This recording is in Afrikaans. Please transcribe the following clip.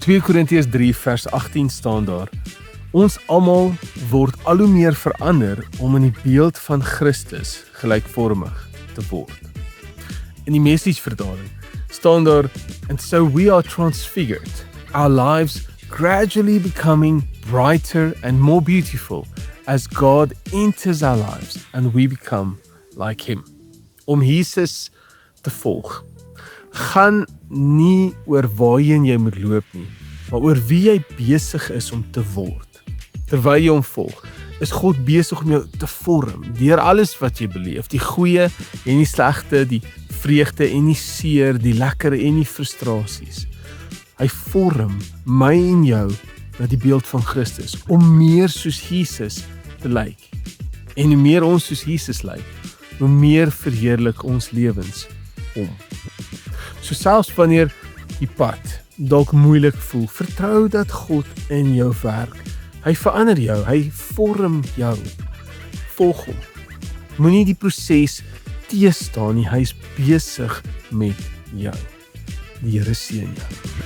2 Korintiërs 3 vers 18 staan daar: Ons almal word al hoe meer verander om in die beeld van Christus gelykvormig te word. In die Message-vertaling staan daar: And so we are transfigured, our lives gradually becoming brighter and more beautiful as God enters our lives and we become like him. Om Jesus te volg gaan nie oor waarheen jy moet loop nie, maar oor wie jy besig is om te word. Terwyl jy hom volg, is God besig om jou te vorm deur alles wat jy beleef, die goeie en die slegte, die vreugde en die seer, die lekker en die frustrasies. Hy vorm my en jou na die beeld van Christus, om meer soos Jesus te lyk. En hoe meer ons soos Jesus lyk, hoe meer verheerlik ons lewens hom. So selfs wanneer die pad dalk moeilik voel, vertrou dat God in jou werk. Hy verander jou, hy vorm jou. Volg hom. Moenie die proses teëstaan nie, hy is besig met jou. Die Here seën jou.